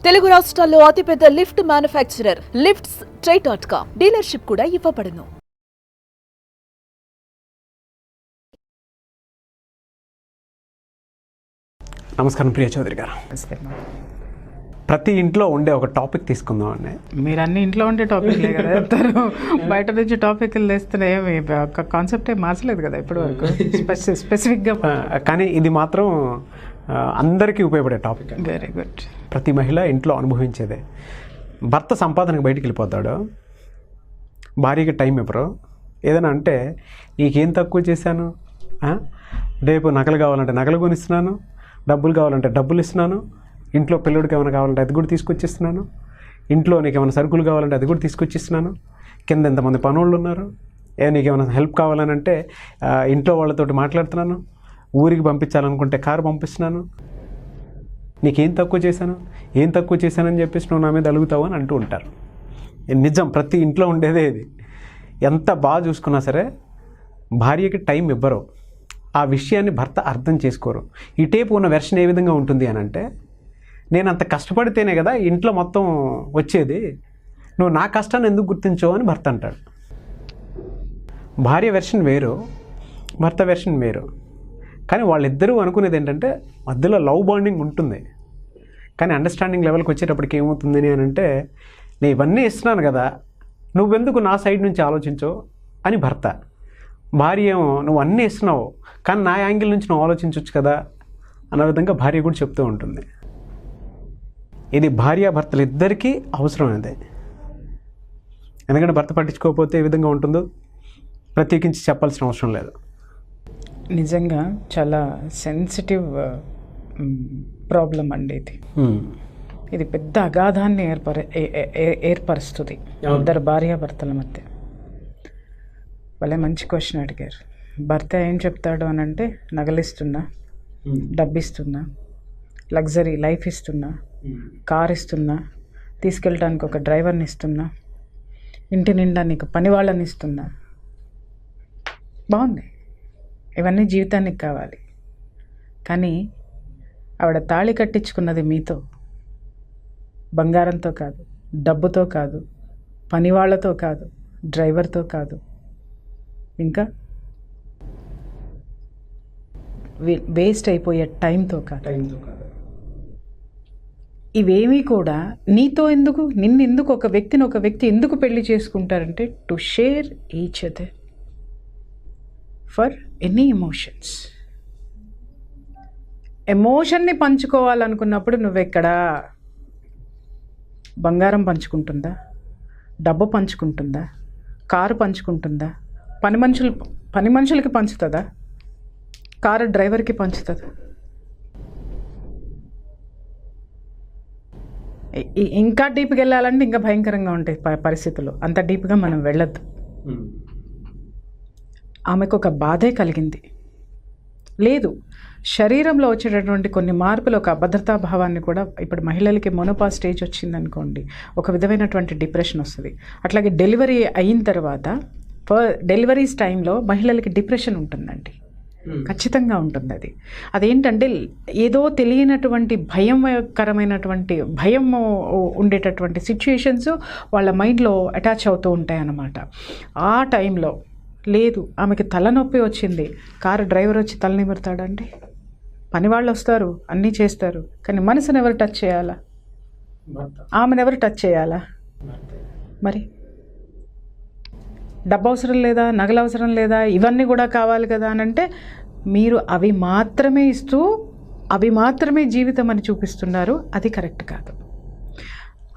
తెలుగు రాష్ట్రాల్లో అతిపెద్ద lift manufacturer lifts ట్రై.com dealership కూడా ఇవ్వబడును. నమస్కారం ప్రియ చౌదరి గారు. ప్రతి ఇంట్లో ఉండే ఒక టాపిక్ తీసుకుందాం అండి. మీరు అన్ని ఇంట్లో ఉండే టాపిక్లే కదా చెప్తారు, బయట నుంచి టాపిక్లు తెస్తున్నాయి. ఒక కాన్సెప్టే మార్చలేదు కదా ఇప్పటి వరకు స్పెసిఫిక్గా. కానీ ఇది మాత్రం అందరికీ ఉపయోగపడే టాపిక్. Very good. ప్రతి మహిళ ఇంట్లో అనుభవించేదే. భర్త సంపాదనకు బయటికి వెళ్ళిపోతాడు, భార్యకి టైం ఇవ్వరు. ఏదైనా అంటే నీకేం తక్కువ చేశాను, రేపు నగలు కావాలంటే నగలు కొనిస్తున్నాను, డబ్బులు కావాలంటే డబ్బులు ఇస్తున్నాను, ఇంట్లో పిల్లడికి ఏమైనా కావాలంటే అది కూడా తీసుకొచ్చిస్తున్నాను, ఇంట్లో నీకు ఏమైనా సరుకులు కావాలంటే అది కూడా తీసుకొచ్చిస్తున్నాను, కింద ఎంతమంది పనోళ్ళు ఉన్నారు, నీకు ఏమైనా హెల్ప్ కావాలని అంటే ఇంట్లో వాళ్ళతోటి మాట్లాడుతున్నాను, ఊరికి పంపించాలనుకుంటే కారు పంపిస్తున్నాను, నీకేం తక్కువ చేశాను, ఏం తక్కువ చేశానని చెప్పేసి నువ్వు నా మీద అలుగుతావు అని అంటూ ఉంటారు. నిజం, ప్రతి ఇంట్లో ఉండేదే ఇది. ఎంత బాగా చూసుకున్నా సరే భార్యకి టైం ఇవ్వరు. ఆ విషయాన్ని భర్త అర్థం చేసుకోరు. ఈ టేపు ఉన్న వెర్షన్ ఏ విధంగా ఉంటుంది అని అంటే, నేను అంత కష్టపడితేనే కదా ఇంట్లో మొత్తం వచ్చేది, నువ్వు నా కష్టాన్ని ఎందుకు గుర్తించవు అని భర్త అంటాడు. భార్య వెర్షన్ వేరు, భర్త వెర్షన్ వేరు. కానీ వాళ్ళిద్దరూ అనుకునేది ఏంటంటే మధ్యలో లవ్ బాండింగ్ ఉంటుంది. కానీ అండర్స్టాండింగ్ లెవెల్కి వచ్చేటప్పటికి ఏమవుతుంది అని అంటే, నేను ఇవన్నీ ఇస్తున్నాను కదా, నువ్వెందుకు నా సైడ్ నుంచి ఆలోచించవు అని భర్త. భార్య ఏమో నువ్వు అన్నీ ఇస్తున్నావు కానీ నా యాంగిల్ నుంచి నువ్వు ఆలోచించవచ్చు కదా అన్న విధంగా భార్య కూడా చెప్తూ ఉంటుంది. ఇది భార్యాభర్తలు ఇద్దరికీ అవసరమైనదే. ఎందుకంటే భర్త పట్టించుకోకపోతే ఏ విధంగా ఉంటుందో ప్రత్యేకించి చెప్పాల్సిన అవసరం లేదు. నిజంగా చాలా సెన్సిటివ్ ప్రాబ్లం అండి ఇది. ఇది పెద్ద అగాధాన్ని ఏర్పరుస్తుంది ఇద్దరు భార్యాభర్తల మధ్య. వాళ్ళే మంచి క్వశ్చన్ అడిగారు. భర్త ఏం చెప్తాడు అని అంటే, నగలిస్తున్నా, డబ్బిస్తున్నా, లగ్జరీ లైఫ్ ఇస్తున్నా, కార్ ఇస్తున్నా, తీసుకెళ్ళడానికి ఒక డ్రైవర్ని ఇస్తున్నా, ఇంటి నిండా నీకు పని వాళ్ళని ఇస్తున్నా. బాగుంది, ఇవన్నీ జీవితానికి కావాలి. కానీ ఆవిడ తాళి కట్టించుకున్నది మీతో, బంగారంతో కాదు, డబ్బుతో కాదు, పనివాళ్లతో కాదు, డ్రైవర్తో కాదు, ఇంకా వేస్ట్ అయిపోయే టైంతో కాదు. ఇవేమీ కూడా నీతో ఎందుకు, నిన్నెందుకు ఒక వ్యక్తి ఎందుకు పెళ్లి చేసుకుంటారంటే, to share each other for any emotions. ఎమోషన్ని పంచుకోవాలనుకున్నప్పుడు నువ్వెక్కడా బంగారం పంచుకుంటుందా, డబ్బు పంచుకుంటుందా, కారు పంచుకుంటుందా, పని మనుషులకి పంచుతుందా, కారు డ్రైవర్కి పంచుతుందా? ఇంకా డీప్గా వెళ్ళాలంటే ఇంకా భయంకరంగా ఉంటాయి పరిస్థితులు. అంత డీప్గా మనం వెళ్ళొద్దు. ఆమెకు ఒక బాధే కలిగింది లేదు. శరీరంలో వచ్చేటటువంటి కొన్ని మార్పులు, ఒక అభద్రతా భావాన్ని కూడా, ఇప్పుడు మహిళలకి మొనోపాజ్ స్టేజ్ వచ్చిందనుకోండి, ఒక విధమైనటువంటి డిప్రెషన్ వస్తుంది. అట్లాగే డెలివరీ అయిన తర్వాత డెలివరీస్ టైంలో మహిళలకి డిప్రెషన్ ఉంటుందండి, ఖచ్చితంగా ఉంటుంది. అదేంటంటే ఏదో తెలియనటువంటి భయం ఉండేటటువంటి సిచ్యుయేషన్స్ వాళ్ళ మైండ్లో అటాచ్ అవుతూ ఉంటాయి అన్నమాట. ఆ టైంలో లేదు, ఆమెకి తలనొప్పి వచ్చింది, కారు డ్రైవర్ వచ్చి తలనిమురుతాడండి, పనివాళ్ళు వస్తారు, అన్నీ చేస్తారు, కానీ మనసుని ఎవరు టచ్ చేయాలా, ఆమెను ఎవరు టచ్ చేయాలా? మరి డబ్బు అవసరం లేదా, నగలు అవసరం లేదా, ఇవన్నీ కూడా కావాలి కదా అని అంటే, మీరు అవి మాత్రమే ఇస్తూ అవి మాత్రమే జీవితం అని చూపిస్తున్నారు. అది కరెక్ట్ కాదు.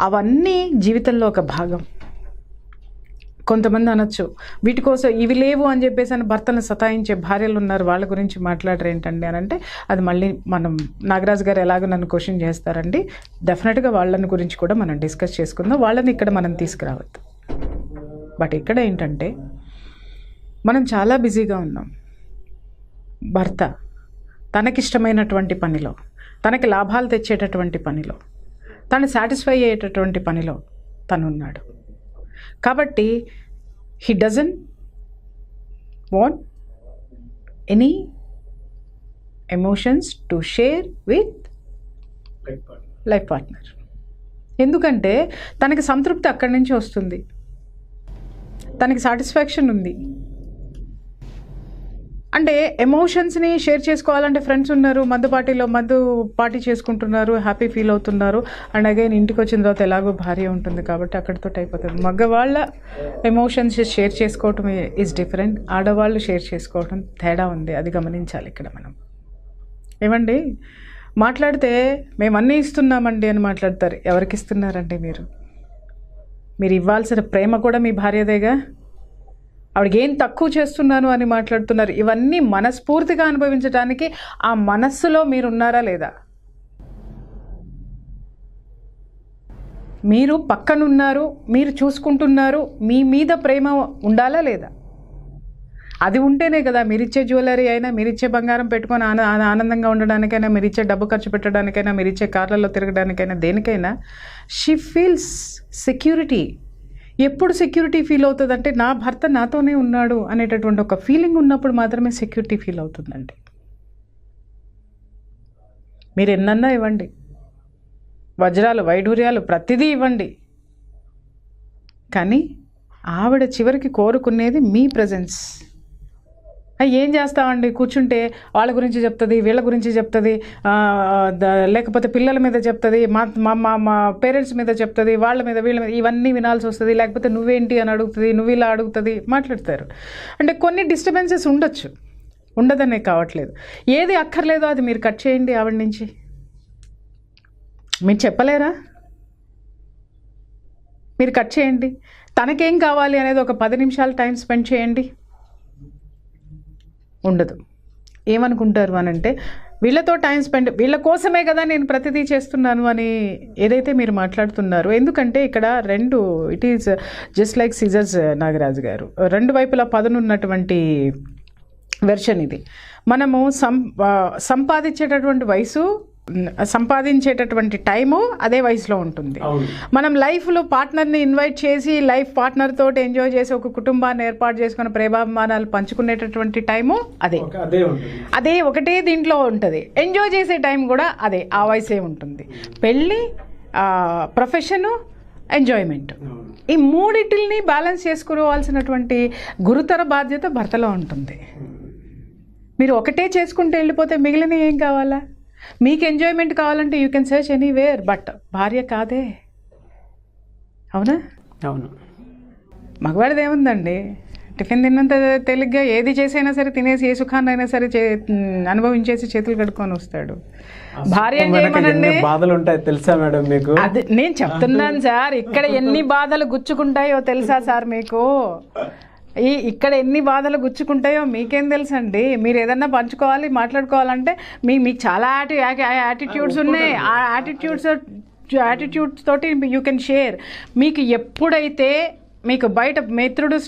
అవన్నీ జీవితంలో ఒక భాగం. కొంతమంది అనొచ్చు, వీటి కోసం ఇవి లేవు అని చెప్పేసి అని భర్తను సతాయించే భార్యలు ఉన్నారు, వాళ్ళ గురించి మాట్లాడరు ఏంటండి అని అంటే, అది మళ్ళీ మనం నాగరాజు గారు ఎలాగో నన్ను క్వశ్చన్ చేస్తారండి. డెఫినెట్గా వాళ్ళని గురించి కూడా మనం డిస్కస్ చేసుకుందాం, వాళ్ళని ఇక్కడ మనం తీసుకురావద్దు. బట్ ఇక్కడ ఏంటంటే, మనం చాలా బిజీగా ఉన్నాం. భర్త తనకిష్టమైనటువంటి పనిలో, తనకి లాభాలు తెచ్చేటటువంటి పనిలో, తను సాటిస్ఫై అయ్యేటటువంటి పనిలో తనున్నాడు. కాబట్టి he doesn't want any emotions to share with life partner. ఎందుకంటే తనకి సంతృప్తి అక్కడి నుంచి వస్తుంది, తనకి సాటిస్ఫాక్షన్ ఉంది. అంటే ఎమోషన్స్ని షేర్ చేసుకోవాలంటే ఫ్రెండ్స్ ఉన్నారు, మందు పార్టీ చేసుకుంటున్నారు, హ్యాపీ ఫీల్ అవుతున్నారు. అండ్ అగైన్ ఇంటికి వచ్చిన తర్వాత ఎలాగో భార్య ఉంటుంది కాబట్టి అక్కడితో అయిపోతుంది. మగవాళ్ళ ఎమోషన్స్ షేర్ చేసుకోవటం ఈజ్ డిఫరెంట్, ఆడవాళ్ళు షేర్ చేసుకోవటం తేడా ఉంది. అది గమనించాలి ఇక్కడ మనం. ఏమండి, మాట్లాడితే మేము అన్నీ ఇస్తున్నామండి అని మాట్లాడతారు. ఎవరికి ఇస్తున్నారండి మీరు ఇవ్వాల్సిన ప్రేమ కూడా మీ భార్యదేగా. ఆవిడకి ఏం తక్కువ చేస్తున్నాను అని మాట్లాడుతున్నారు. ఇవన్నీ మనస్ఫూర్తిగా అనుభవించడానికి ఆ మనస్సులో మీరున్నారా లేదా? మీరు పక్కనున్నారు, మీరు చూసుకుంటున్నారు, మీ మీద ప్రేమ ఉండాలా లేదా? అది ఉంటేనే కదా మీరిచ్చే జ్యువెలరీ అయినా, మీరిచ్చే బంగారం పెట్టుకొని ఆనందంగా ఉండడానికైనా, మీరిచ్చే డబ్బు ఖర్చు పెట్టడానికైనా, మీరిచ్చే కార్లలో తిరగడానికైనా, దేనికైనా షీ ఫీల్స్ సెక్యూరిటీ. ఎప్పుడు సెక్యూరిటీ ఫీల్ అవుతుందంటే నా భర్త నాతోనే ఉన్నాడు అనేటటువంటి ఒక ఫీలింగ్ ఉన్నప్పుడు మాత్రమే సెక్యూరిటీ ఫీల్ అవుతుందండి. మీరు ఎన్నన్నా ఇవ్వండి, వజ్రాలు వైఢూర్యాలు ప్రతిదీ ఇవ్వండి, కానీ ఆవిడ చివరికి కోరుకునేది మీ ప్రజెన్స్. ఏం చేస్తామండి, కూర్చుంటే వాళ్ళ గురించి చెప్తుంది, వీళ్ళ గురించి చెప్తుంది, లేకపోతే పిల్లల మీద చెప్తుంది, మా పేరెంట్స్ మీద చెప్తుంది, వాళ్ళ మీద వీళ్ళ మీద, ఇవన్నీ వినాల్సి వస్తుంది. లేకపోతే నువ్వేంటి అని అడుగుతుంది, నువ్వు ఇలా అడుగుతుంది, మాట్లాడతారు. అంటే కొన్ని డిస్టర్బెన్సెస్ ఉండొచ్చు, ఉండదనే కావట్లేదు. ఏది అక్కర్లేదో అది మీరు కట్ చేయండి ఆవిడ నుంచి. మీరు చెప్పలేరా? మీరు కట్ చేయండి. తనకేం కావాలి అనేది ఒక 10 నిమిషాలు టైం స్పెండ్ చేయండి. ఉండదు. ఏమనుకుంటారు అని అంటే, వీళ్ళతో టైం స్పెండ్, వీళ్ళ కోసమే కదా నేను ప్రతిదీ చేస్తున్నాను అని ఏదైతే మీరు మాట్లాడుతున్నారో. ఎందుకంటే ఇక్కడ it is just like scissors Nagaraju garu, రెండు వైపులా పదునున్నటువంటి వెర్షన్ ఇది. మనము సంపాదించేటటువంటి వయసు, సంపాదించేటటువంటి టైము అదే వయసులో ఉంటుంది. మనం లైఫ్లో పార్ట్నర్ని ఇన్వైట్ చేసి లైఫ్ పార్ట్నర్ తోటి ఎంజాయ్ చేసి ఒక కుటుంబాన్ని ఏర్పాటు చేసుకుని ప్రేమాభిమానాలు పంచుకునేటటువంటి టైము అదే ఒకటే దీంట్లో ఉంటుంది. ఎంజాయ్ చేసే టైం కూడా అదే, ఆ వయసే ఉంటుంది. పెళ్ళి, ప్రొఫెషను, ఎంజాయ్మెంట్, ఈ మూడిటిల్ని బ్యాలెన్స్ చేసుకోవాల్సినటువంటి గురుతర బాధ్యత భర్తలో ఉంటుంది. మీరు ఒకటే చేసుకుంటూ వెళ్ళిపోతే మిగిలిన ఏం కావాలా? మీకు ఎంజాయ్మెంట్ కావాలంటే you can search anywhere, but భార్య కాదే. అవునా? అవును. మగవాడిది ఏముందండి, టిఫిన్ తిన్నంత తేలిగ్గా ఏది చేసైనా సరే తినేసి, ఏ సుఖాన్నైనా సరే అనుభవించేసి చేతులు కడుక్కొని వస్తాడు. భార్య బాధలు ఉంటాయి తెలుసా మేడం మీకు? అది నేను చెప్తున్నాను సార్. ఇక్కడ ఎన్ని బాధలు గుచ్చుకుంటాయో తెలుసా సార్ మీకు? ఇక్కడ ఎన్ని బాధలు గుచ్చుకుంటాయో మీకేం తెలుసండి. మీరు ఏదన్నా పంచుకోవాలి, మాట్లాడుకోవాలంటే మీకు చాలా యాటిట్యూడ్స్ ఉన్నాయి. ఆ యాటిట్యూడ్స్ తోటి యూ కెన్ షేర్. మీకు ఎప్పుడైతే మీకు బయట మిత్రుడు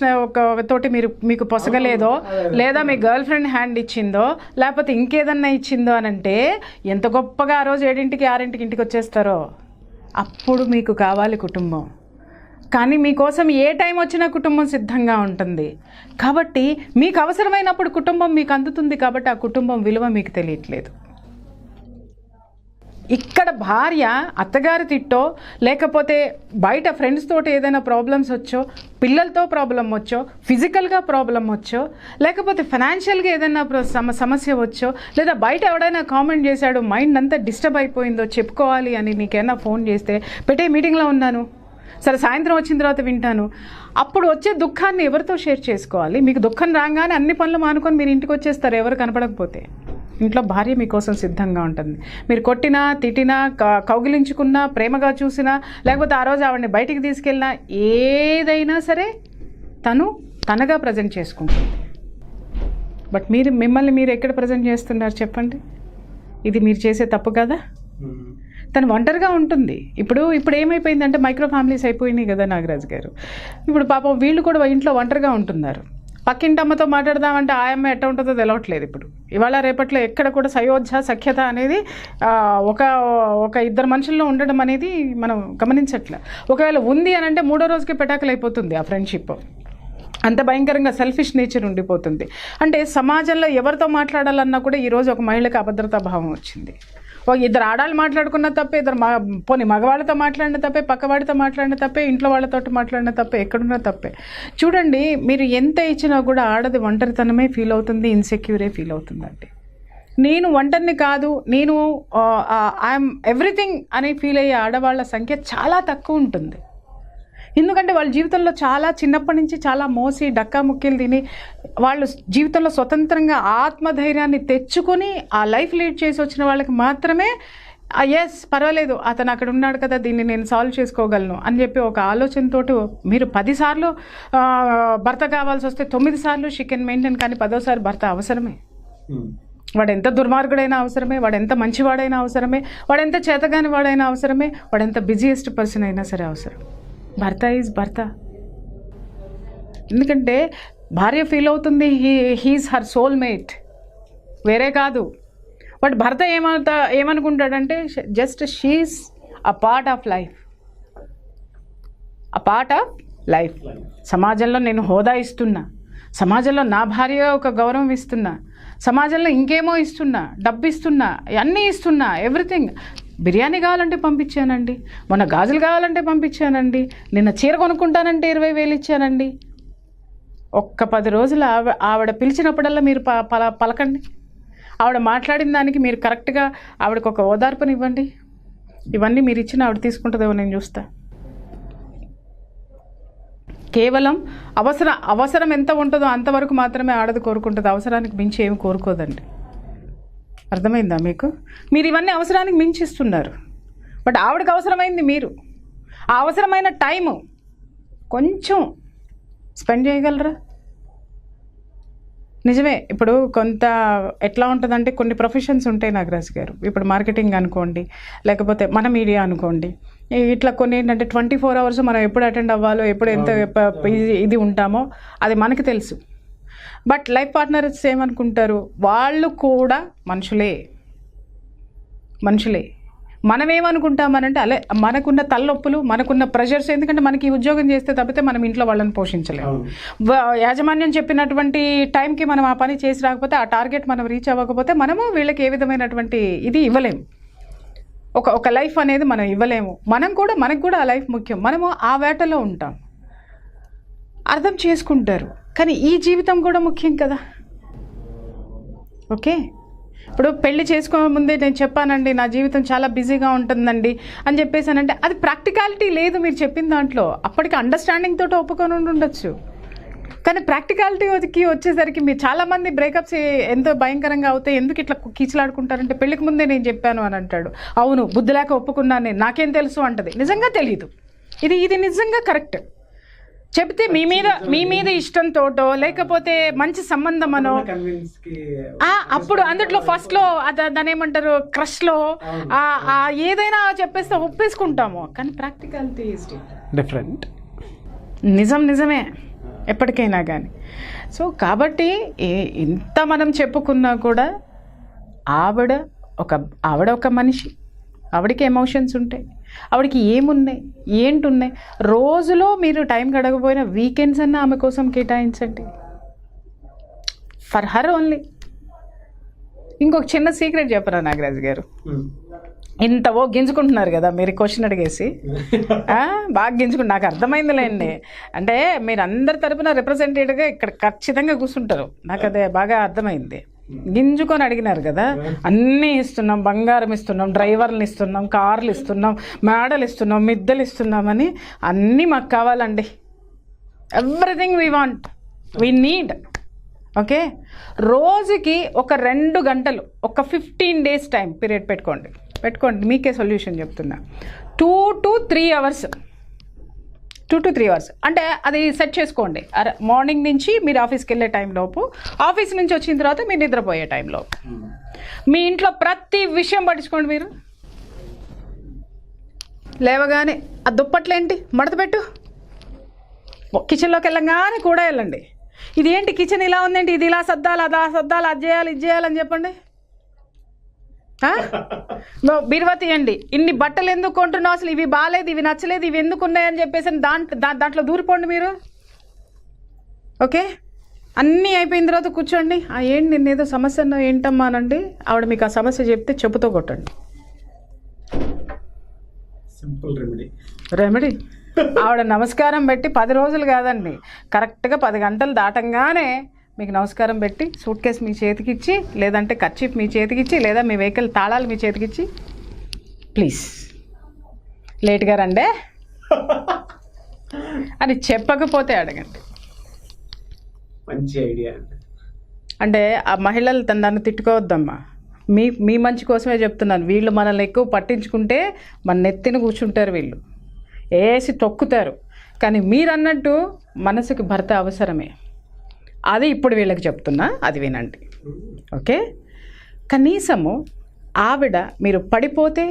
తోటి మీకు పొసగలేదో, లేదా మీ గర్ల్ ఫ్రెండ్ హ్యాండ్ ఇచ్చిందో, లేకపోతే ఇంకేదన్నా ఇచ్చిందో అని అంటే ఎంత గొప్పగా ఆ రోజు 7ంటికి 6ంటికి ఇంటికి వచ్చేస్తారో అప్పుడు మీకు కావాలి కుటుంబం. కానీ మీకోసం ఏ టైం వచ్చినా కుటుంబం సిద్ధంగా ఉంటుంది. కాబట్టి మీకు అవసరమైనప్పుడు కుటుంబం మీకు అందుతుంది. కాబట్టి ఆ కుటుంబం విలువ మీకు తెలియట్లేదు. ఇక్కడ భార్య అత్తగారి తిట్టో, లేకపోతే బయట ఫ్రెండ్స్ తోటి ఏదైనా ప్రాబ్లమ్స్ వచ్చో, పిల్లలతో ప్రాబ్లం వచ్చో, ఫిజికల్గా ప్రాబ్లం వచ్చో, లేకపోతే ఫైనాన్షియల్గా ఏదైనా సమస్య వచ్చో, లేదా బయట ఎవడైనా కామెంట్ చేశాడు, మైండ్ అంతా డిస్టర్బ్ అయిపోయిందో చెప్పుకోవాలి అని నీకైనా ఫోన్ చేస్తే, పెట్టే మీటింగ్లో ఉన్నాను, సరే సాయంత్రం వచ్చిన తర్వాత వింటాను, అప్పుడు వచ్చే దుఃఖాన్ని ఎవరితో షేర్ చేసుకోవాలి? మీకు దుఃఖం రాగానే అన్ని పనులు మానుకొని మీరు ఇంటికి వచ్చేస్తారు ఎవరు కనపడకపోతే. ఇంట్లో భార్య మీకోసం సిద్ధంగా ఉంటుంది. మీరు కొట్టినా, తిట్టినా, కౌగిలించుకున్నా, ప్రేమగా చూసినా, లేకపోతే ఆ రోజు ఆవిడని బయటికి తీసుకెళ్ళినా, ఏదైనా సరే తనగా ప్రజెంట్ చేసుకుంటుంది. బట్ మిమ్మల్ని మీరు ఎక్కడ ప్రజెంట్ చేస్తున్నారు చెప్పండి? ఇది మీరు చేసే తప్పు కదా? తను ఒంటరిగా ఉంటుంది. ఇప్పుడు ఏమైపోయిందంటే మైక్రో ఫ్యామిలీస్ అయిపోయినాయి కదా నాగరాజు గారు. ఇప్పుడు పాపం వీళ్ళు కూడా ఇంట్లో ఒంటరిగా ఉంటున్నారు. పక్కింటి అమ్మతో మాట్లాడదామంటే ఆ అమ్మ ఎట్లా ఉంటుందో తెలవట్లేదు. ఇప్పుడు ఇవాళ రేపట్లో ఎక్కడ కూడా సఖ్యత అనేది ఒక ఇద్దరు మనుషుల్లో ఉండడం అనేది మనం గమనించట్లే. ఒకవేళ ఉంది అని అంటే 3వ రోజుకి పెటాకులు అయిపోతుంది ఆ ఫ్రెండ్షిప్. అంత భయంకరంగా సెల్ఫిష్ నేచర్ ఉండిపోతుంది. అంటే సమాజంలో ఎవరితో మాట్లాడాలన్నా కూడా ఈరోజు ఒక మహిళకి అభద్రతా భావం వచ్చింది. ఇద్దరు ఆడాళ్ళు మాట్లాడుకున్న తప్పే, పోనీ మగవాళ్ళతో మాట్లాడిన తప్పే, పక్కవాడితో మాట్లాడిన తప్పే, ఇంట్లో వాళ్ళతో మాట్లాడిన తప్పే, ఎక్కడున్నా తప్పే. చూడండి, మీరు ఎంత ఇచ్చినా కూడా ఆడది ఒంటరితనమే ఫీల్ అవుతుంది, ఇన్సెక్యూరే ఫీల్ అవుతుందండి. నేను ఒంటరిని కాదు, నేను ఐఎమ్ ఎవ్రీథింగ్ అని ఫీల్ అయ్యే ఆడవాళ్ళ సంఖ్య చాలా తక్కువ ఉంటుంది. ఎందుకంటే వాళ్ళ జీవితంలో చాలా చిన్నప్పటి నుంచి చాలా మోసి డక్కా ముక్కీలు తిని వాళ్ళు జీవితంలో స్వతంత్రంగా ఆత్మధైర్యాన్ని తెచ్చుకొని ఆ లైఫ్ లీడ్ చేసి వచ్చిన వాళ్ళకి మాత్రమే ఎస్ పర్వాలేదు, అతను అక్కడ ఉన్నాడు కదా, దీన్ని నేను సాల్వ్ చేసుకోగలను అని చెప్పి ఒక ఆలోచనతోటి మీరు 10 సార్లు భర్త కావాల్సి వస్తే 9 సార్లు షీ కెన్ మెయింటైన్, కానీ 10వ సారి భర్త అవసరమే. వాడు ఎంత దుర్మార్గుడైనా అవసరమే, వాడు ఎంత మంచివాడైనా అవసరమే, వాడు ఎంత చేతగాని వాడైనా అవసరమే, వాడు ఎంత బిజీయెస్ట్ పర్సన్ అయినా సరే అవసరం. భర్త ఈజ్ భర్త. ఎందుకంటే భార్య ఫీల్ అవుతుంది హీఈస్ హర్ సోల్మేట్, వేరే కాదు. బట్ భర్త ఏమనుకుంటాడంటే just she is a part of life, a part of life. సమాజంలో నేను హోదా ఇస్తున్నా, సమాజంలో నా భార్యగా ఒక గౌరవం ఇస్తున్నా, సమాజంలో ఇంకేమో ఇస్తున్నా, డబ్బు ఇస్తున్నా, అన్నీ ఇస్తున్నా, ఎవ్రీథింగ్. బిర్యానీ కావాలంటే పంపించానండి, మొన్న గాజులు కావాలంటే పంపించానండి, నిన్న చీర కొనుక్కుంటానంటే 20,000 ఇచ్చానండి. ఒక్క 10 రోజులు ఆవిడ పిలిచినప్పుడల్లా మీరు పలకండి. ఆవిడ మాట్లాడిన దానికి మీరు కరెక్ట్గా ఆవిడకు ఒక ఓదార్పునివ్వండి. ఇవన్నీ మీరు ఇచ్చిన ఆవిడ తీసుకుంటుందేమో నేను చూస్తా. కేవలం అవసరం ఎంత ఉంటుందో అంతవరకు మాత్రమే ఆడది కోరుకుంటుంది, అవసరానికి మించి ఏమి కోరుకోదండి. అర్థమైందా మీకు? మీరు ఇవన్నీ అవసరానికి మించి ఇస్తున్నారు, బట్ ఆవిడకి అవసరమైంది మీరు. ఆ అవసరమైన టైము కొంచెం స్పెండ్ చేయగలరా? నిజమే. ఇప్పుడు కొంత ఎట్లా ఉంటుందంటే కొన్ని ప్రొఫెషన్స్ ఉంటాయి నాగరాజు గారు. ఇప్పుడు మార్కెటింగ్ అనుకోండి, లేకపోతే మన మీడియా అనుకోండి, ఇట్లా కొన్ని ఏంటంటే 24 hours మనం ఎప్పుడు అటెండ్ అవ్వాలో, ఎప్పుడు ఎంత ఇది ఉంటామో అది మనకి తెలుసు. బట్ లైఫ్ పార్ట్నర్స్ ఏమనుకుంటారు, వాళ్ళు కూడా మనుషులే. మనం ఏమనుకుంటామనంటే అలే మనకున్న తలనొప్పులు, మనకున్న ప్రెషర్స్, ఎందుకంటే మనకి ఉద్యోగం చేస్తే తప్పితే మనం ఇంట్లో వాళ్ళని పోషించలేము. యాజమాన్యం చెప్పినటువంటి టైంకి మనం ఆ పని చేసి రాకపోతే, ఆ టార్గెట్ మనం రీచ్ అవ్వకపోతే మనము వీళ్ళకి ఏ విధమైనటువంటి ఇది ఇవ్వలేము. ఒక లైఫ్ అనేది మనం ఇవ్వలేము. మనకు కూడా ఆ లైఫ్ ముఖ్యం. మనము ఆ వేటలో ఉంటాం, అర్థం చేసుకుంటారు. కానీ ఈ జీవితం కూడా ముఖ్యం కదా. ఓకే, ఇప్పుడు పెళ్లి చేసుకోముందే నేను చెప్పానండి నా జీవితం చాలా బిజీగా ఉంటుందండి అని చెప్పేసానంటే అది ప్రాక్టికాలిటీ లేదు మీరు చెప్పిన దాంట్లో. అప్పటికి అండర్స్టాండింగ్ తోటి ఒప్పుకొని ఉండొచ్చు, కానీ ప్రాక్టికాలిటీకి వచ్చేసరికి మీరు చాలామంది బ్రేకప్స్ ఎంతో భయంకరంగా అవుతాయి. ఎందుకు ఇట్లా కీచులాడుకుంటారంటే పెళ్ళికి ముందే నేను చెప్పాను అని అంటాడు. అవును, బుద్ధి లేక ఒప్పుకున్నాను నేను, నాకేం తెలుసు అంటది. నిజంగా తెలియదు. ఇది నిజంగా కరెక్ట్. చెప్తే మీ మీద ఇష్టంతోటో లేకపోతే మంచి సంబంధం అనో అప్పుడు అందుట్లో ఫస్ట్లో దాని ఏమంటారు క్రష్లో ఏదైనా చెప్పేస్తే ఒప్పేసుకుంటాము. కానీ ప్రాక్టికాలిటీ ఈజ్ డిఫరెంట్. నిజమే ఎప్పటికైనా కానీ. సో కాబట్టి ఇంత మనం చెప్పుకున్నా కూడా ఆవిడ ఒక మనిషి, ఆవిడకి ఎమోషన్స్ ఉంటాయి, ఆవిడకి ఏంటున్నాయి. రోజులో మీరు టైం గడకపోయినా వీకెండ్స్ అన్నా ఆమె కోసం కేటాయించండి, ఫర్ హర్ ఓన్లీ. ఇంకొక చిన్న సీక్రెట్ చెప్పరా నాగరాజు గారు? ఇంతవో గింజుకుంటున్నారు కదా మీరు క్వశ్చన్ అడిగేసి, బాగా గింజుకుంటు నాకు అర్థమైందిలేండి. అంటే మీరు అందరి తరపున రిప్రజెంటేటివ్గా ఇక్కడ ఖచ్చితంగా కూర్చుంటారు, నాకు అదే బాగా అర్థమైంది. గింజుకొని అడిగినారు కదా, అన్నీ ఇస్తున్నాం, బంగారం ఇస్తున్నాం, డ్రైవర్లు ఇస్తున్నాం, కార్లు ఇస్తున్నాం, మేడలు ఇస్తున్నాం, మిద్దెలు ఇస్తున్నామని అన్నీ మాకు కావాలండి. Everything we want, we need. Okay, రోజుకి ఒక 2 గంటలు, ఒక 15 days టైం పీరియడ్ పెట్టుకోండి. మీకే సొల్యూషన్ చెప్తున్నా. 2 to 3 hours అంటే అది సెట్ చేసుకోండి. మార్నింగ్ నుంచి మీరు ఆఫీస్కి వెళ్ళే టైంలోపు, ఆఫీస్ నుంచి వచ్చిన తర్వాత మీరు నిద్రపోయే టైంలోపు మీ ఇంట్లో ప్రతి విషయం పట్టించుకోండి. మీరు లేవగానే ఆ దుప్పట్లేంటి మడత పెట్టు, కిచెన్లోకి వెళ్ళగానే కూడా వెళ్ళండి. ఇది ఏంటి కిచెన్ ఇలా ఉందేంటి, ఇది ఇలా సర్దాలి, అదా సర్దాలి, అది చేయాలి, ఇది చేయాలని చెప్పండి. బీరువా తీయండి, ఇన్ని బట్టలు ఎందుకు కొంటున్నావు, అసలు ఇవి బాగాలేదు, ఇవి నచ్చలేదు, ఇవి ఎందుకు ఉన్నాయని చెప్పేసి దాంట్లో దూరిపోండి మీరు. ఓకే, అన్నీ అయిపోయిన తర్వాత కూర్చోండి. ఏంటి నిన్నేదో సమస్య ఏంటమ్మా అనండి. ఆవిడ మీకు ఆ సమస్య చెప్తే చెప్పుతో కొట్టండి. సింపుల్ రెమెడీ ఆవిడ నమస్కారం పెట్టి 10 రోజులు కాదండి, కరెక్ట్గా 10 గంటలు దాటంగానే మీకు నమస్కారం పెట్టి సూట్ కేసు మీ చేతికిచ్చి, లేదంటే కర్చీఫ్ మీ చేతికిచ్చి, లేదా మీ వెహికల్ తాళాలు మీ చేతికిచ్చి, ప్లీజ్ లేట్గా రండే అని చెప్పకపోతే అడగండి. మంచి ఐడియా. అంటే ఆ మహిళలు నన్ను తిట్టుకోవద్దమ్మా, మీ మంచి కోసమే చెప్తున్నాను. వీళ్ళు మనల్ని ఎక్కువ పట్టించుకుంటే మన నెత్తిన కూర్చుంటారు, వీళ్ళు వేసి తొక్కుతారు. కానీ మీరు అన్నట్టు మనసుకి భర్త అవసరమే, అది ఇప్పుడు వీళ్ళకి చెప్తున్నా, అది వినండి. ఓకే, కనీసము ఆవిడ మీరు పడిపోతే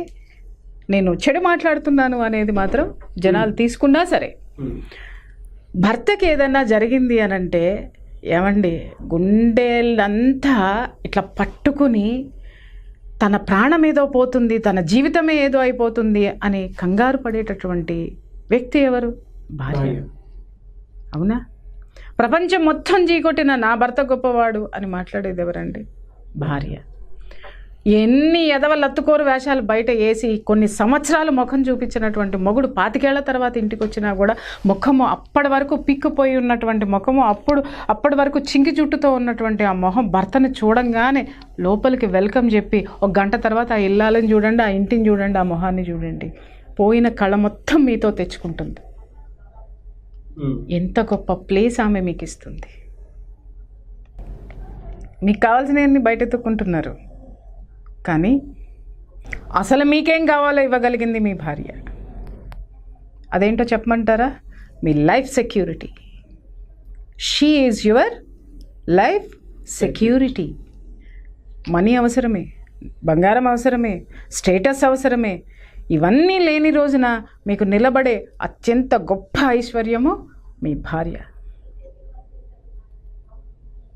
నేను చెడు మాట్లాడుతున్నాను అనేది మాత్రం జనాలు తీసుకున్నా సరే, భర్తకి ఏదన్నా జరిగింది అనంటే ఏమండి గుండెలంతా ఇట్లా పట్టుకుని తన ప్రాణం ఏదో పోతుంది, తన జీవితమే ఏదో అయిపోతుంది అని కంగారు పడేటటువంటి వ్యక్తి ఎవరు? భార్య. అవునా? ప్రపంచం మొత్తం చీకొట్టిన నా భర్త గొప్పవాడు అని మాట్లాడేది ఎవరండి? భార్య. ఎన్ని ఎదవలత్తుకోరు వేషాలు బయట వేసి కొన్ని సంవత్సరాలు ముఖం చూపించినటువంటి మొగుడు 25 ఏళ్ల తర్వాత ఇంటికి వచ్చినా కూడా ముఖము అప్పటి వరకు పిక్కుపోయి ఉన్నటువంటి ముఖము, అప్పటి వరకు చింకి జుట్టుతో ఉన్నటువంటి ఆ మొహం భర్తను చూడంగానే లోపలికి వెల్కమ్ చెప్పి 1 గంట తర్వాత ఆ ఇల్లాలని చూడండి, ఆ ఇంటిని చూడండి, ఆ మొహాన్ని చూడండి, పోయిన కళ మొత్తం మీతో తెచ్చుకుంటుంది. ఎంత గొప్ప ప్లేస్ ఆమె మీకు ఇస్తుంది. మీకు కావాల్సినవన్నీ బయట ఎత్తుక్కుంటున్నారు, కానీ అసలు మీకేం కావాలో ఇవ్వగలిగింది మీ భార్య. అదేంటో చెప్పమంటారా? మీ life security. She is your life security. Money అవసరమే, బంగారం అవసరమే, స్టేటస్ అవసరమే. ఇవన్నీ లేని రోజున మీకు నిలబడే అత్యంత గొప్ప ఐశ్వర్యము మీ భార్య.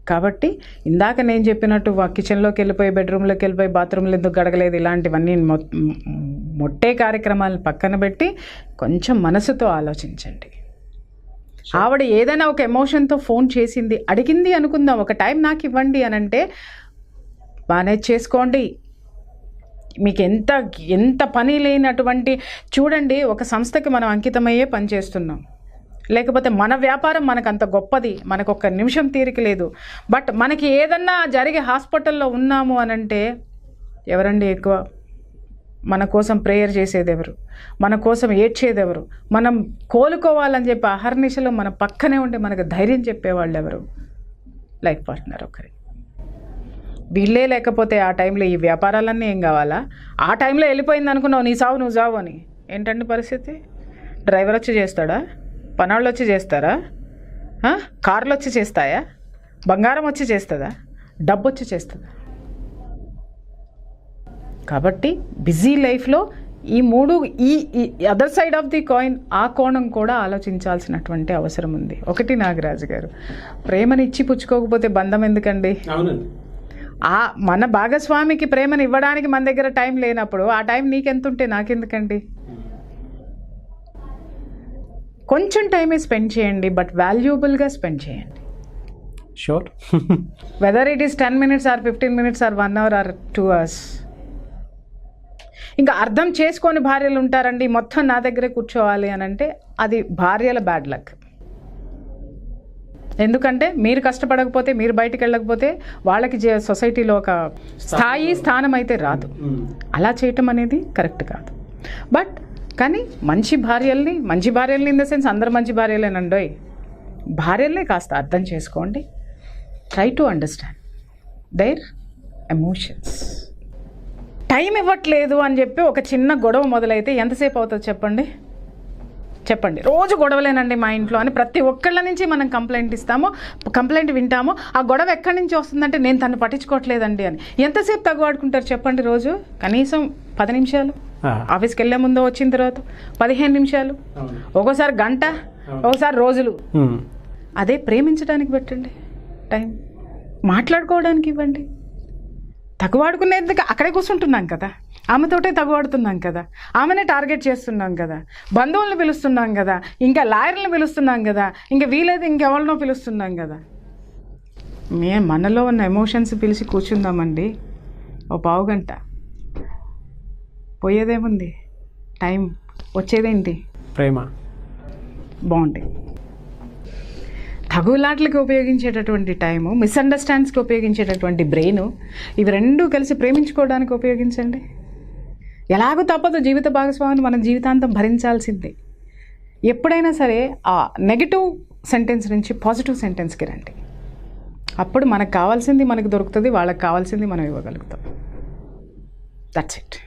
కాబట్టి ఇందాక నేను చెప్పినట్టు కిచెన్లోకి వెళ్ళిపోయి, బెడ్రూమ్లోకి వెళ్ళిపోయి, బాత్రూంలో ఎందుకు గడగలేదు, ఇలాంటివన్నీ మొట్టే కార్యక్రమాలను పక్కన పెట్టి కొంచెం మనసుతో ఆలోచించండి. ఆవిడ ఏదైనా ఒక ఎమోషన్తో ఫోన్ చేసింది, అడిగింది అనుకుందాం, ఒక టైం నాకు ఇవ్వండి అని అంటే మేనేజ్ చేసుకోండి. మీకు ఎంత పని లేనటువంటి, చూడండి, ఒక సంస్థకి మనం అంకితమయ్యే పని చేస్తున్నాం, లేకపోతే మన వ్యాపారం మనకు అంత గొప్పది, మనకు 1 నిమిషం తీరిక లేదు. బట్ మనకి ఏదన్నా జరిగి హాస్పిటల్లో ఉన్నాము అనంటే ఎవరండి ఎక్కువ మన కోసం ప్రేయర్ చేసేది ఎవరు? మన కోసం ఏడ్చేది ఎవరు? మనం కోలుకోవాలని చెప్పి అహర్నిశలో మన పక్కనే ఉండి మనకు ధైర్యం చెప్పేవాళ్ళు ఎవరు? లైఫ్ పార్ట్నర్ ఒకరి. వీళ్ళే లేకపోతే ఆ టైంలో ఈ వ్యాపారాలన్నీ ఏం కావాలా? ఆ టైంలో వెళ్ళిపోయింది అనుకున్నావు, నీ సావు నువ్వు సావు అని. ఏంటండి పరిస్థితి? డ్రైవర్ వచ్చి చేస్తాడా? పనాళ్ళు వచ్చి చేస్తారా? కార్లు వచ్చి చేస్తాయా? బంగారం వచ్చి చేస్తుందా? డబ్బు వచ్చి చేస్తుందా? కాబట్టి బిజీ లైఫ్లో ఈ 3, ఈ other side of the coin, ఆ కోణం కూడా ఆలోచించాల్సినటువంటి అవసరం ఉంది. ఒకటి, నాగరాజు గారు, ప్రేమని ఇచ్చి పుచ్చుకోకపోతే బంధం ఎందుకండి? మన భాగస్వామికి ప్రేమను ఇవ్వడానికి మన దగ్గర టైం లేనప్పుడు ఆ టైం నీకెంతుంటే నాకెందుకండి? కొంచెం టైమే స్పెండ్ చేయండి, బట్ వాల్యుబుల్గా స్పెండ్ చేయండి. Sure. Whether it is 10 minutes or 15 minutes or 1 hour or 2 hours. ఇంకా అర్థం చేసుకొని భార్యలు ఉంటారండి, మొత్తం నా దగ్గరే కూర్చోవాలి అని అంటే అది భార్యల బ్యాడ్ లక్. ఎందుకంటే మీరు కష్టపడకపోతే, మీరు బయటికి వెళ్ళకపోతే వాళ్ళకి సొసైటీలో ఒక స్థానం అయితే రాదు. అలా చేయటం అనేది కరెక్ట్ కాదు. బట్ కానీ మంచి భార్యల్ని ఇన్ ద సెన్స్ అందరు మంచి భార్యలేనండోయ్, భార్యల్ని కాస్త అర్థం చేసుకోండి. Try to understand their emotions. Time ఇవ్వట్లేదు అని చెప్పి ఒక చిన్న గొడవ మొదలైతే ఎంతసేపు అవుతుంది చెప్పండి. రోజు గొడవలేనండి మా ఇంట్లో అని ప్రతి ఒక్కళ్ళ నుంచి మనం కంప్లైంట్ వింటాము. ఆ గొడవ ఎక్కడి నుంచి వస్తుందంటే నేను తను పట్టించుకోవట్లేదండి అని. ఎంతసేపు తగ్గువాడుకుంటారు చెప్పండి? రోజు కనీసం 10 నిమిషాలు, ఆఫీస్కి వెళ్ళే ముందు, వచ్చిన తర్వాత 15 నిమిషాలు, ఒక్కోసారి గంట, ఒకసారి రోజులు. అదే ప్రేమించడానికి పెట్టండి టైం, మాట్లాడుకోవడానికి ఇవ్వండి. తగువాడుకునేందుకు అక్కడే కూర్చుంటున్నాం కదా, ఆమెతోటే తగువాడుతున్నాం కదా, ఆమెనే టార్గెట్ చేస్తున్నాం కదా, బంధువులను పిలుస్తున్నాం కదా, ఇంకా లాయర్లను పిలుస్తున్నాం కదా, ఇంకా వీలైతే ఇంకెవరినో పిలుస్తున్నాం కదా. మనలో ఉన్న ఎమోషన్స్ పిలిచి కూర్చుందామండి ఓ 15 గంట, పోయేదేముంది? టైం వచ్చేదేంటి? ప్రేమ. బాగుంది. తగులాట్లకి ఉపయోగించేటటువంటి టైము, మిస్అండర్స్టాండ్స్కి ఉపయోగించేటటువంటి బ్రెయిన్, ఇవి రెండూ కలిసి ప్రేమించుకోవడానికి ఉపయోగించండి. ఎలాగో తప్పదు, జీవిత భాగస్వామిని మనం జీవితాంతం భరించాల్సిందే. ఎప్పుడైనా సరే ఆ నెగిటివ్ సెంటెన్స్ నుంచి పాజిటివ్ సెంటెన్స్కి రండి. అప్పుడు మనకు కావాల్సింది మనకు దొరుకుతుంది, వాళ్ళకి కావాల్సింది మనం ఇవ్వగలుగుతాం. That's it.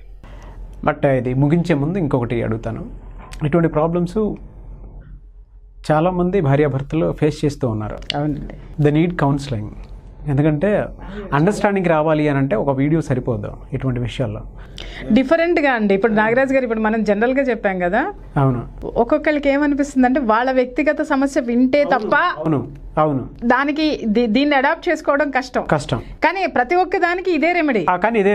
బట్ ఇది ముగించే ముందు ఇంకొకటి అడుగుతాను. ఇటువంటి ప్రాబ్లమ్స్ చాలామంది భార్యాభర్తలు ఫేస్ చేస్తూ ఉన్నారు. అవునండి. The need counselling. ఎందుకంటే అండర్స్టాండింగ్ రావాలి అని అంటే ఒక వీడియో సరిపోదు ఇటువంటి విషయాల్లో. డిఫరెంట్గా అండి. ఇప్పుడు నాగరాజ్ గారు, ఇప్పుడు మనం జనరల్గా చెప్పాం కదా, అవును, ఒక్కొక్కరికి ఏమనిపిస్తుంది అంటే వాళ్ళ వ్యక్తిగత సమస్య వింటే తప్ప అవును అవును దానికి దీన్ని అడాప్ట్ చేసుకోవడం కష్టం. కానీ ప్రతి ఒక్క దానికి ఇదే రెమెడీ. కానీ ఇదే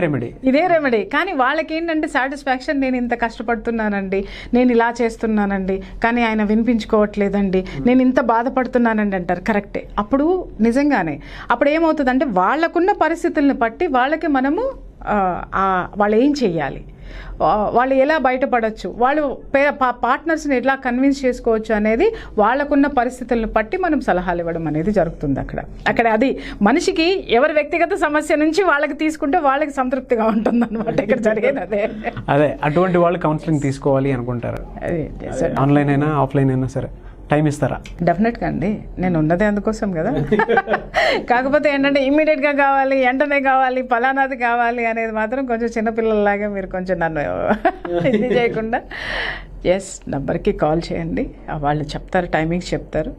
రెమెడీ. కానీ వాళ్ళకి ఏంటంటే సాటిస్ఫాక్షన్, నేను ఇంత కష్టపడుతున్నానండి, నేను ఇలా చేస్తున్నానండి, కానీ ఆయన వినిపించుకోవట్లేదండి, నేను ఇంత బాధపడుతున్నానండి అంటారు. కరెక్టే. అప్పుడు నిజంగానే అప్పుడు ఏమవుతుందంటే వాళ్ళకున్న పరిస్థితులను బట్టి వాళ్ళకి మనము వాళ్ళు ఏం చెయ్యాలి, వాళ్ళు ఎలా బయటపడవచ్చు, వాళ్ళు పార్ట్నర్స్ని ఎట్లా కన్విన్స్ చేసుకోవచ్చు అనేది వాళ్ళకున్న పరిస్థితులను బట్టి మనం సలహాలు ఇవ్వడం అనేది జరుగుతుంది అక్కడ. అది మనిషికి ఎవరి వ్యక్తిగత సమస్య నుంచి వాళ్ళకి తీసుకుంటే వాళ్ళకి సంతృప్తిగా ఉంటుంది అనమాట. ఇక్కడ జరిగేది అదే. అటువంటి వాళ్ళు కౌన్సిలింగ్ తీసుకోవాలి అనుకుంటారు. ఆన్లైన్ అయినా ఆఫ్లైన్ అయినా సరే టైం ఇస్తారా? డెఫినెట్గా అండి. నేను ఉన్నదే అందుకోసం కదా. కాకపోతే ఏంటంటే ఇమ్మీడియట్గా కావాలి, వెంటనే కావాలి, ఫలానాది కావాలి అనేది మాత్రం కొంచెం చిన్నపిల్లల్లాగా మీరు కొంచెం నన్ను ఇది చేయకుండా నంబర్కి కాల్ చేయండి. వాళ్ళు చెప్తారు, టైమింగ్స్ చెప్తారు.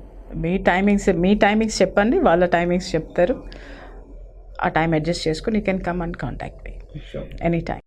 మీ టైమింగ్స్ చెప్పండి, వాళ్ళ టైమింగ్స్ చెప్తారు. ఆ టైం అడ్జస్ట్ చేసుకుని you can come and contact me any time.